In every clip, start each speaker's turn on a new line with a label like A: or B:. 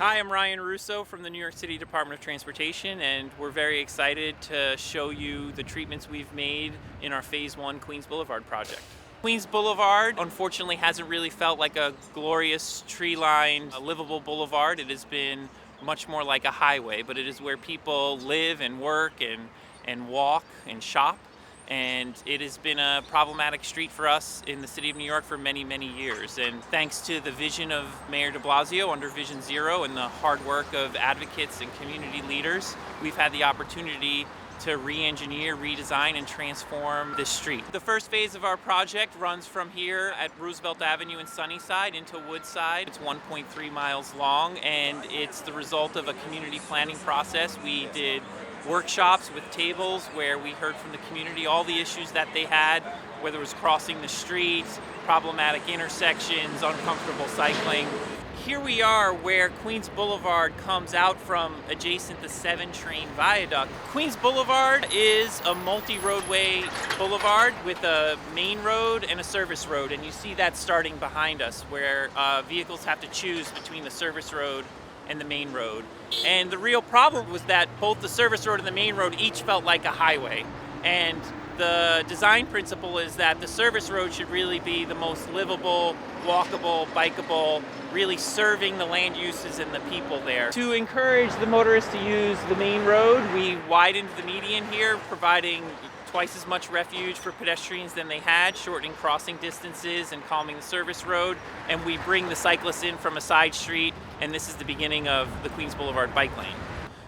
A: Hi, I'm Ryan Russo from the New York City Department of Transportation, and we're very excited to show you the treatments we've made in our Phase 1 Queens Boulevard project. Queens Boulevard, unfortunately, hasn't really felt like a glorious tree-lined, livable boulevard. It has been much more like a highway, but it is where people live and work and walk and shop. And it has been a problematic street for us in the city of New York for many, many years. And thanks to the vision of Mayor de Blasio under Vision Zero and the hard work of advocates and community leaders, we've had the opportunity to re-engineer, redesign, and transform this street. The first phase of our project runs from here at Roosevelt Avenue in Sunnyside into Woodside. It's 1.3 miles long, and it's the result of a community planning process. We did workshops with tables where we heard from the community all the issues that they had, whether it was crossing the street, problematic intersections, uncomfortable cycling. Here we are where Queens Boulevard comes out from adjacent the 7 train viaduct. Queens Boulevard is a multi-roadway boulevard with a main road and a service road, and you see that starting behind us where vehicles have to choose between the service road and the main road. And the real problem was that both the service road and the main road each felt like a highway. And the design principle is that the service road should really be the most livable, walkable, bikeable, really serving the land uses and the people there. To encourage the motorists to use the main road, we widened the median here, providing twice as much refuge for pedestrians than they had, shortening crossing distances and calming the service road. And we bring the cyclists in from a side street, and this is the beginning of the Queens Boulevard bike lane.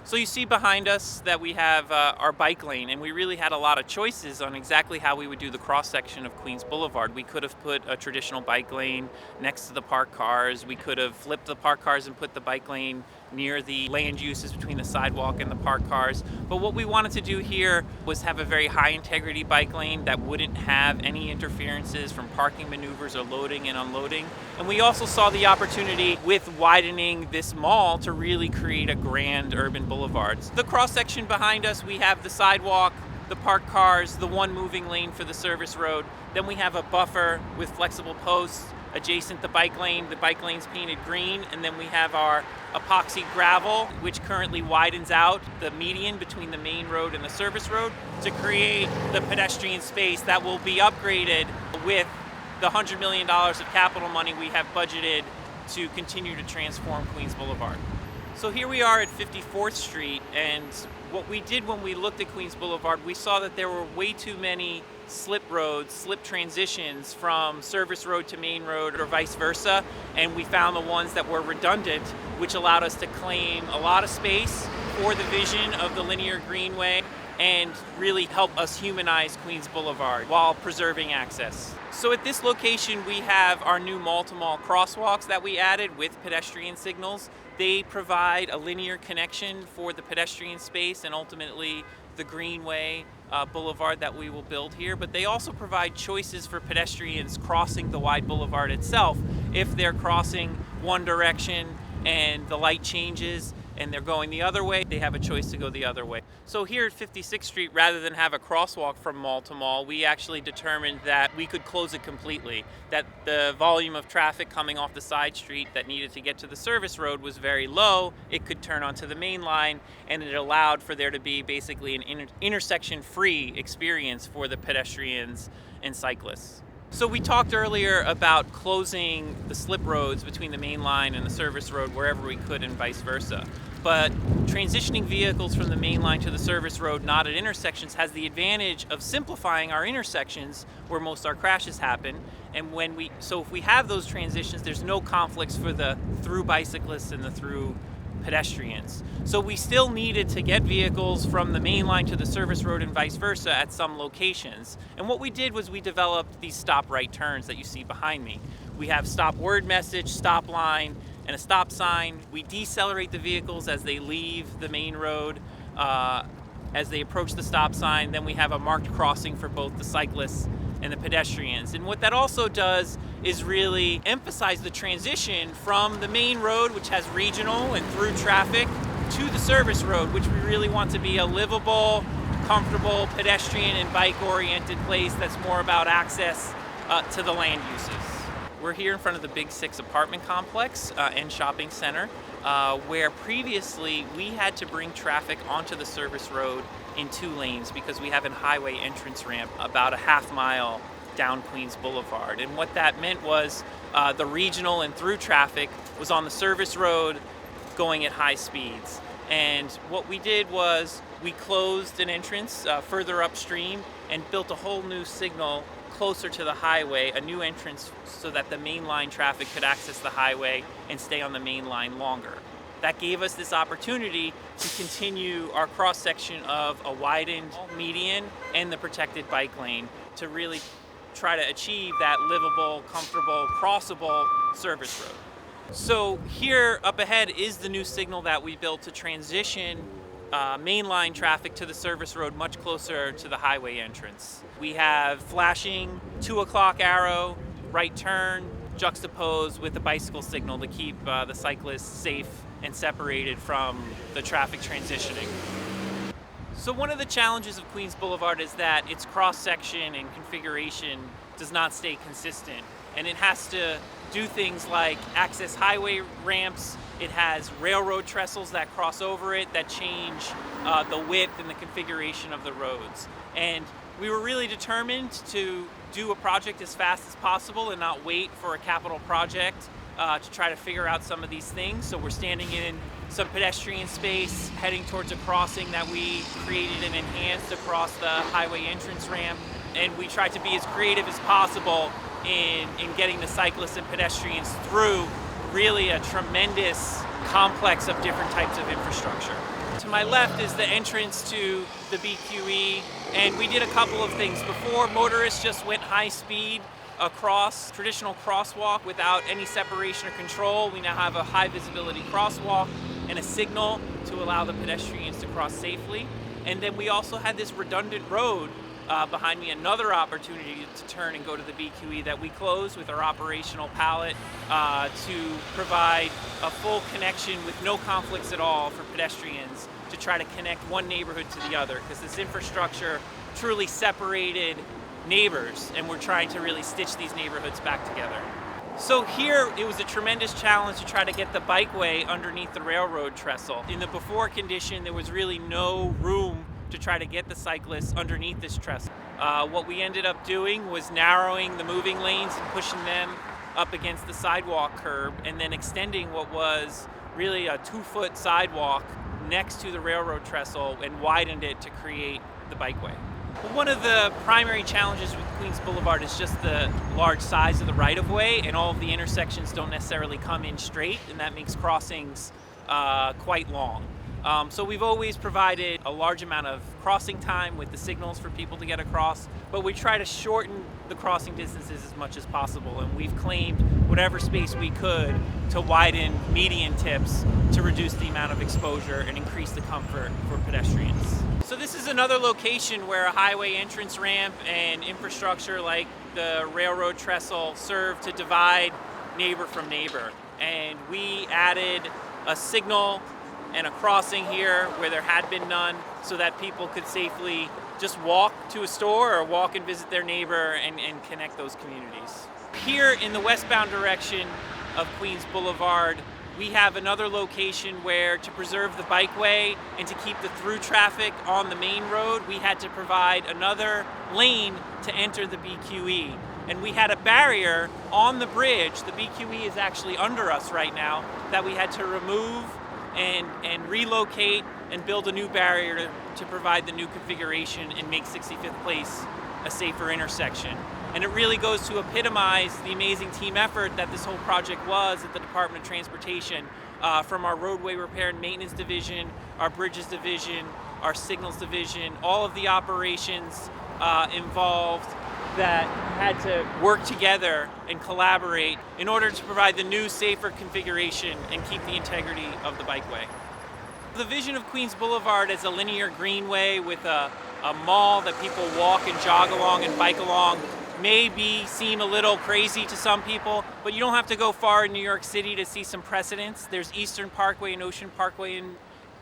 A: So you see behind us that we have our bike lane, and we really had a lot of choices on exactly how we would do the cross-section of Queens Boulevard. We could have put a traditional bike lane next to the parked cars. We could have flipped the parked cars and put the bike lane near the land uses between the sidewalk and the parked cars. But what we wanted to do here was have a very high integrity bike lane that wouldn't have any interferences from parking maneuvers or loading and unloading. And we also saw the opportunity with widening this mall to really create a grand urban boulevard. The cross section behind us, we have the sidewalk, the parked cars, the one moving lane for the service road. Then we have a buffer with flexible posts adjacent the bike lane. The bike lane's painted green, and then we have our epoxy gravel, which currently widens out the median between the main road and the service road to create the pedestrian space that will be upgraded with the $100 million of capital money we have budgeted to continue to transform Queens Boulevard. So here we are at 54th Street, and what we did when we looked at Queens Boulevard, we saw that there were way too many slip roads, slip transitions from service road to main road or vice versa, and we found the ones that were redundant, which allowed us to claim a lot of space for the vision of the linear greenway and really help us humanize Queens Boulevard while preserving access. So at this location, we have our new mall-to-mall crosswalks that we added with pedestrian signals. They provide a linear connection for the pedestrian space and ultimately the greenway boulevard that we will build here, but they also provide choices for pedestrians crossing the wide boulevard itself. If they're crossing one direction and the light changes and they're going the other way, they have a choice to go the other way. So here at 56th Street, rather than have a crosswalk from mall to mall, we actually determined that we could close it completely, that the volume of traffic coming off the side street that needed to get to the service road was very low. It could turn onto the main line, and it allowed for there to be basically an intersection-free experience for the pedestrians and cyclists. So we talked earlier about closing the slip roads between the main line and the service road wherever we could and vice versa. But transitioning vehicles from the main line to the service road, not at intersections, has the advantage of simplifying our intersections where most of our crashes happen. And so if we have those transitions, there's no conflicts for the through bicyclists and the through pedestrians. So we still needed to get vehicles from the main line to the service road and vice versa at some locations. And what we did was we developed these stop right turns that you see behind me. We have stop word message, stop line, and a stop sign. We decelerate the vehicles as they leave the main road, as they approach the stop sign. Then we have a marked crossing for both the cyclists and the pedestrians. And what that also does is really emphasize the transition from the main road, which has regional and through traffic, to the service road, which we really want to be a livable, comfortable, pedestrian and bike-oriented place that's more about access to the land uses. We're here in front of the Big Six apartment complex and shopping center, where previously we had to bring traffic onto the service road in 2 lanes because we have a highway entrance ramp about a half mile down Queens Boulevard. And what that meant was the regional and through traffic was on the service road going at high speeds. And what we did was we closed an entrance further upstream and built a whole new signal closer to the highway, a new entrance so that the main line traffic could access the highway and stay on the main line longer. That gave us this opportunity to continue our cross-section of a widened median and the protected bike lane to really try to achieve that livable, comfortable, crossable service road. So here up ahead is the new signal that we built to transition mainline traffic to the service road much closer to the highway entrance. We have flashing 2 o'clock arrow, right turn, juxtaposed with the bicycle signal to keep the cyclists safe and separated from the traffic transitioning. So one of the challenges of Queens Boulevard is that its cross-section and configuration does not stay consistent, and it has to do things like access highway ramps. It has railroad trestles that cross over it that change the width and the configuration of the roads. And we were really determined to do a project as fast as possible and not wait for a capital project to try to figure out some of these things. So we're standing in some pedestrian space, heading towards a crossing that we created and enhanced across the highway entrance ramp. And we tried to be as creative as possible in getting the cyclists and pedestrians through really a tremendous complex of different types of infrastructure. To my left is the entrance to the BQE, and we did a couple of things. Before, motorists just went high speed across traditional crosswalk without any separation or control. We now have a high visibility crosswalk and a signal to allow the pedestrians to cross safely. And then we also had this redundant road behind me, another opportunity to turn and go to the BQE that we closed with our operational pallet to provide a full connection with no conflicts at all for pedestrians to try to connect one neighborhood to the other, because this infrastructure truly separated neighbors, and we're trying to really stitch these neighborhoods back together. So here it was a tremendous challenge to try to get the bikeway underneath the railroad trestle. In the before condition, there was really no room to try to get the cyclists underneath this trestle. What we ended up doing was narrowing the moving lanes and pushing them up against the sidewalk curb, and then extending what was really a 2-foot sidewalk next to the railroad trestle and widened it to create the bikeway. One of the primary challenges with Queens Boulevard is just the large size of the right-of-way, and all of the intersections don't necessarily come in straight, and that makes crossings quite long. So we've always provided a large amount of crossing time with the signals for people to get across, but we try to shorten the crossing distances as much as possible, and we've claimed whatever space we could to widen median tips to reduce the amount of exposure and increase the comfort for pedestrians. So this is another location where a highway entrance ramp and infrastructure like the railroad trestle serve to divide neighbor from neighbor. And we added a signal and a crossing here where there had been none, so that people could safely just walk to a store or walk and visit their neighbor and connect those communities. Here in the westbound direction of Queens Boulevard, we have another location where, to preserve the bikeway and to keep the through traffic on the main road, we had to provide another lane to enter the BQE. And we had a barrier on the bridge, the BQE is actually under us right now, that we had to remove and relocate and build a new barrier to provide the new configuration and make 65th Place a safer intersection. And it really goes to epitomize the amazing team effort that this whole project was at the Department of Transportation, from our roadway repair and maintenance division, our bridges division, our signals division, all of the operations involved that had to work together and collaborate in order to provide the new, safer configuration and keep the integrity of the bikeway. The vision of Queens Boulevard as a linear greenway with a mall that people walk and jog along and bike along may seem a little crazy to some people, but you don't have to go far in New York City to see some precedents. There's Eastern Parkway and Ocean Parkway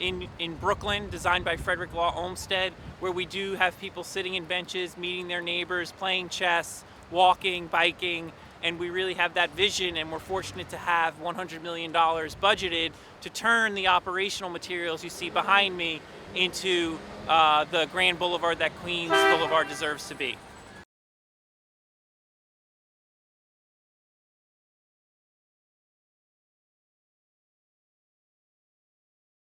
A: in Brooklyn, designed by Frederick Law Olmsted, where we do have people sitting in benches, meeting their neighbors, playing chess, walking, biking, and we really have that vision, and we're fortunate to have $100 million budgeted to turn the operational materials you see behind me into the grand boulevard that Queens Boulevard deserves to be.